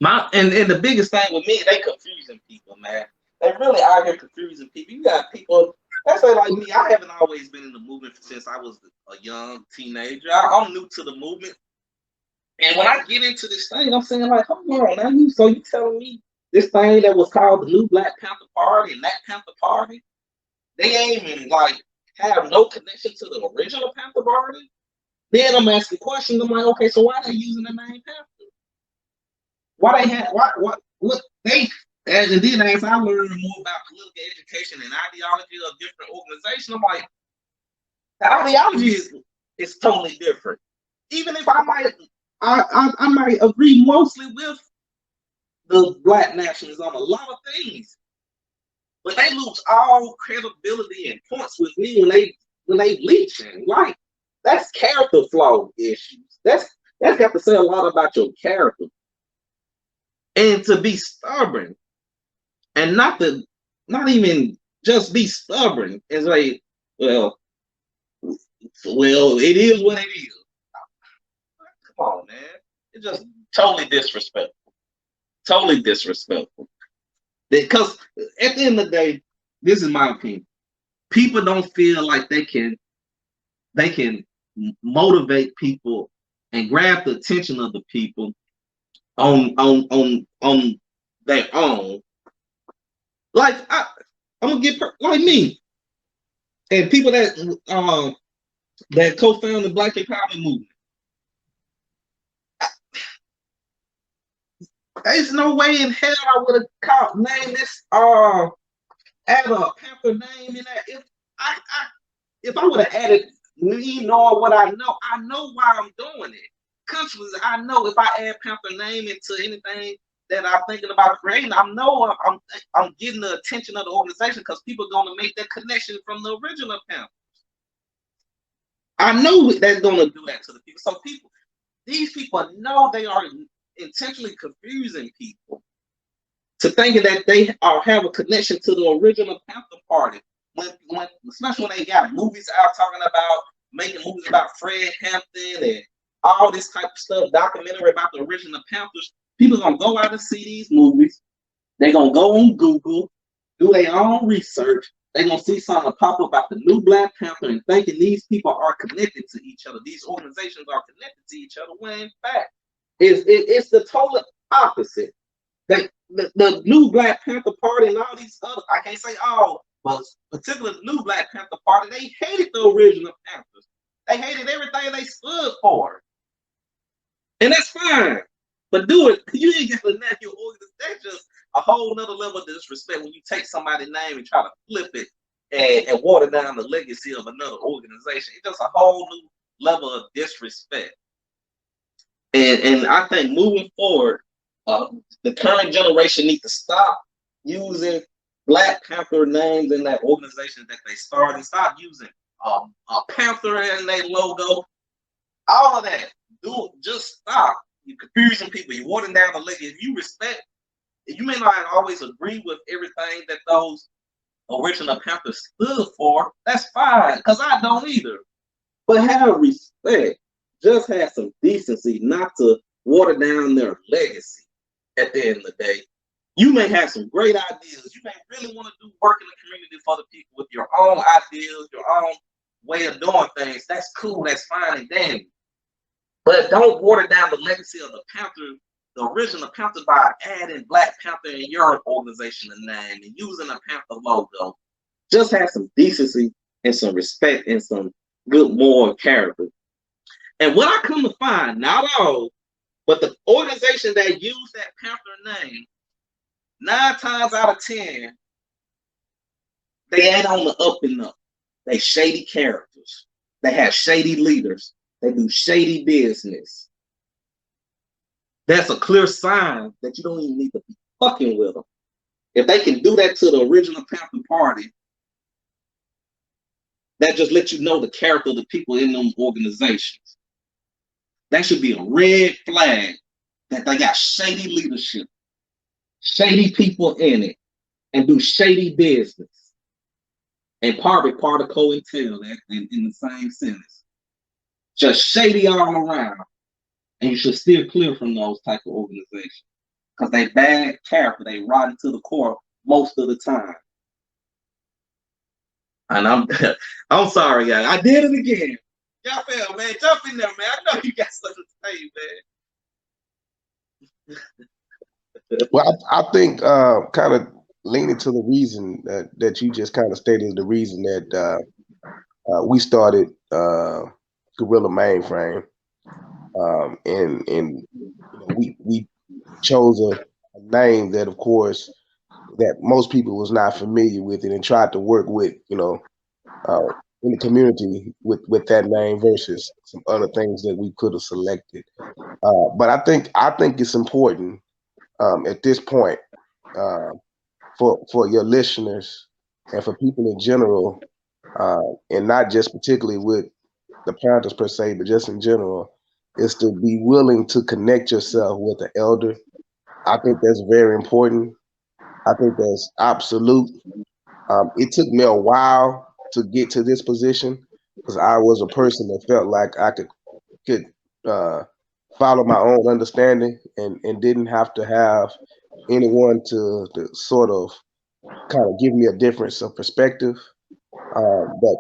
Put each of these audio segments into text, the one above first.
And the biggest thing with me, they confusing people, man. They really out here confusing people. You got people that say like me. I haven't always been in the movement since I was a young teenager. I'm new to the movement, and when I get into this thing, I'm saying like, hold on, now you telling me this thing that was called the New Black Panther Party and that Panther Party, they ain't even like have no connection to the original Panther Party. Then I'm asking questions. I'm like, okay, so why are they using the name Panther? Why they had what they and then as I learned more about political education and ideology of different organizations, I'm like, the ideology is totally different. Even if I might agree mostly with the black nationalists on a lot of things, but they lose all credibility and points with me when they bleaching. Like that's character flaw issues. That's got to say a lot about your character. And to be stubborn and not even just be stubborn and say, well, it is what it is. Come on, man. It's just totally disrespectful. Totally disrespectful. Because at the end of the day, this is my opinion. People don't feel like they can motivate people and grab the attention of the people on their own. Like I'm gonna get like me and people that co-founded the Black Empowerment Movement. There's no way in hell I would have named this add a Panther name in that. If I would have added me knowing what I know why I'm doing it. Consciously, I know if I add Panther name into anything that I'm thinking about creating, I know I'm getting the attention of the organization because people are going to make that connection from the original Panther. I know that's going to do that to the people. So these people know they are intentionally confusing people to thinking that they have a connection to the original Panther Party. When especially when they got movies out talking about making movies about Fred Hampton and all this type of stuff, documentary about the original Panthers, people gonna go out and see these movies. They're gonna go on Google, do their own research. They're gonna see something pop up about the new Black Panther and thinking these people are connected to each other. These organizations are connected to each other, when in fact, it's the total opposite. The new Black Panther Party and all these other, I can't say all, but particularly the new Black Panther Party, they hated the original Panthers. They hated everything they stood for. And that's fine. But do it. You ain't got to name your organization. That's just a whole nother level of disrespect when you take somebody's name and try to flip it and water down the legacy of another organization. It's just a whole new level of disrespect. And I think moving forward, the current generation needs to stop using Black Panther names in that organization that they started and stop using a panther in their logo. All of that. Just stop. You're confusing people. You're watering down the legacy. If you respect, you may not always agree with everything that those original Panthers stood for. That's fine, because I don't either. But have respect. Just have some decency, not to water down their legacy. At the end of the day, you may have some great ideas. You may really want to do work in the community for the people with your own ideas, your own way of doing things. That's cool. That's fine and dandy. But don't water down the legacy of the Panther, the original Panther, by adding Black Panther in your organization name and using a Panther logo. Just have some decency and some respect and some good moral character. And what I come to find, not all, but the organization that use that Panther name, 9 times out of 10, they ain't on the up and up. They shady characters. They have shady leaders. They do shady business. That's a clear sign that you don't even need to be fucking with them. If they can do that to the original Panther Party, that just lets you know the character of the people in them organizations. That should be a red flag that they got shady leadership, shady people in it, and do shady business. And probably part of COINTEL in the same sentence. Just shady all around. And you should steer clear from those type of organizations. because they bad character. They rotten to the core most of the time. And I'm sorry, guys. I did it again. Y'all fell, man. Jump in there, man. I know you got something to say, man. Well, I think kind of leaning to the reason that you just kind of stated, the reason that we started Gorilla Mainframe, and we chose a name that, of course, that most people was not familiar with it, and tried to work with, in the community with that name versus some other things that we could have selected. But I think it's important at this point, uh, for your listeners and for people in general, and not just particularly with the Panthers per se, but just in general, is to be willing to connect yourself with the elder. I think that's very important. I think that's absolute. It took me a while to get to this position because I was a person that felt like I could uh, follow my own understanding and didn't have to have anyone to sort of kind of give me a difference of perspective. But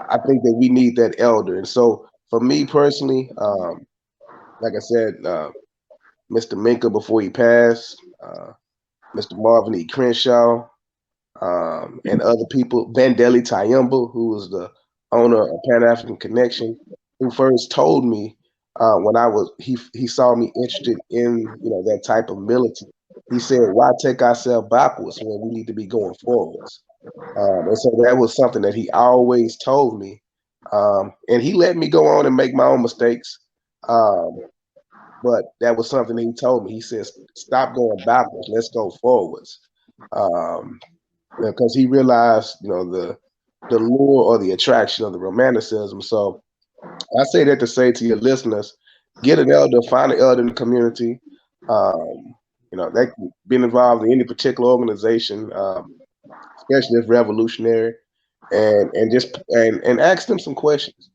I think that we need that elder. And so for me personally, like I said, Mr. Minka before he passed, Mr. Marvin E. Crenshaw, and other people, Bandeli Tayumba, who was the owner of Pan African Connection, who first told me when he saw me interested in that type of militant. He said, "Why take ourselves backwards when we need to be going forwards?" And so that was something that he always told me, and he let me go on and make my own mistakes. Um, but that was something he told me. He says, "Stop going backwards. Let's go forwards." Um, because he realized, the lure or the attraction of the romanticism. So I say that to say to your listeners, get an elder, find an elder in the community. They can be involved in any particular organization, especially if revolutionary, and ask them some questions.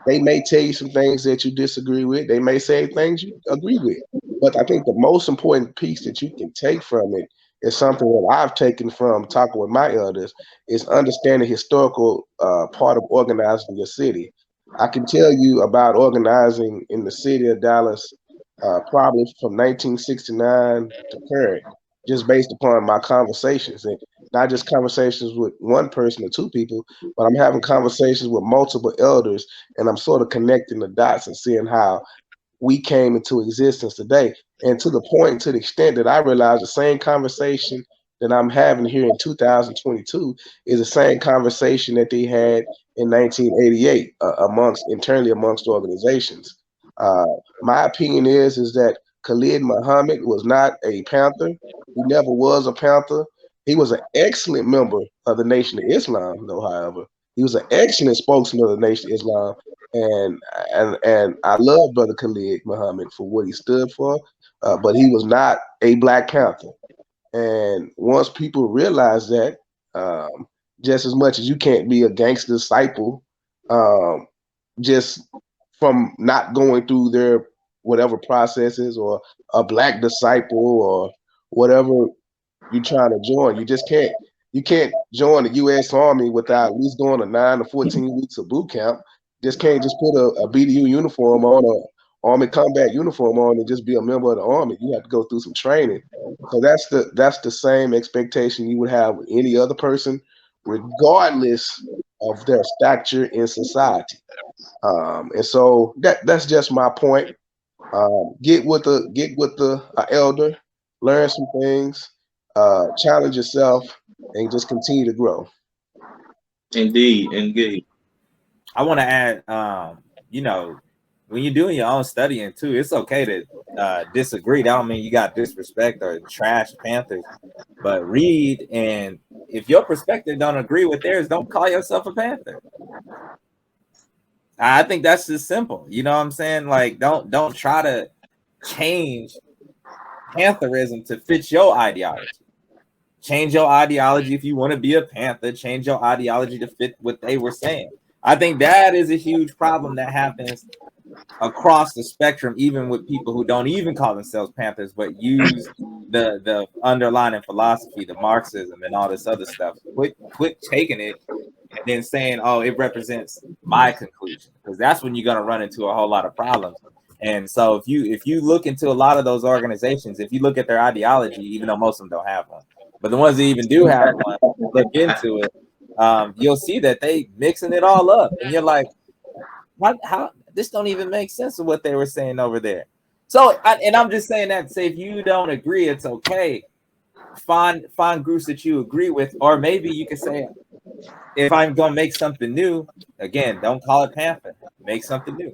They may tell you some things that you disagree with. They may say things you agree with. But I think the most important piece that you can take from it is something that I've taken from talking with my elders is understanding historical part of organizing your city. I can tell you about organizing in the city of Dallas, probably from 1969 to current, just based upon my conversations, and not just conversations with one person or two people, but I'm having conversations with multiple elders, and I'm sort of connecting the dots and seeing how we came into existence today. And to the point, to the extent that I realize the same conversation that I'm having here in 2022 is the same conversation that they had in 1988 internally amongst organizations. Uh, my opinion is that Khalid Muhammad was not a Panther. He never was a Panther. He was an excellent member of the Nation of Islam, though. However, he was an excellent spokesman of the Nation of Islam, and and I love Brother Khalid Muhammad for what he stood for, but he was not a Black Panther. And once people realize that, um, just as much as you can't be a gangster disciple, um, just from not going through their whatever processes, or a Black disciple, or whatever you're trying to join. You can't join the U.S. Army without at least going to 9 to 14 weeks of boot camp. Just can't just put a BDU uniform on, a Army combat uniform on, and just be a member of the Army. You have to go through some training. So that's the same expectation you would have with any other person, regardless of their stature in society. And so that's just my point. Get with the elder, learn some things, challenge yourself, and just continue to grow. Indeed, indeed. I want to add, when you're doing your own studying too, it's okay to disagree. That don't mean you got disrespect or trash Panthers, but read, and if your perspective don't agree with theirs, don't call yourself a Panther. I think that's just simple. You know what I'm saying? Like, don't try to change Pantherism to fit your ideology. Change your ideology if you want to be a Panther. Change your ideology to fit what they were saying. I think that is a huge problem that happens across the spectrum, even with people who don't even call themselves Panthers, but use the underlying philosophy, the Marxism and all this other stuff. Quit taking it and then saying, oh, it represents my conclusion, because that's when you're going to run into a whole lot of problems. And so if you look into a lot of those organizations, if you look at their ideology, even though most of them don't have one, but the ones that even do have one, look into it, you'll see that they mixing it all up, and you're like, how this don't even make sense of what they were saying over there. So, and I'm just saying that to say, if you don't agree, it's okay. Find groups that you agree with, or maybe you can say, if I'm gonna make something new, again, don't call it Panther. Make something new.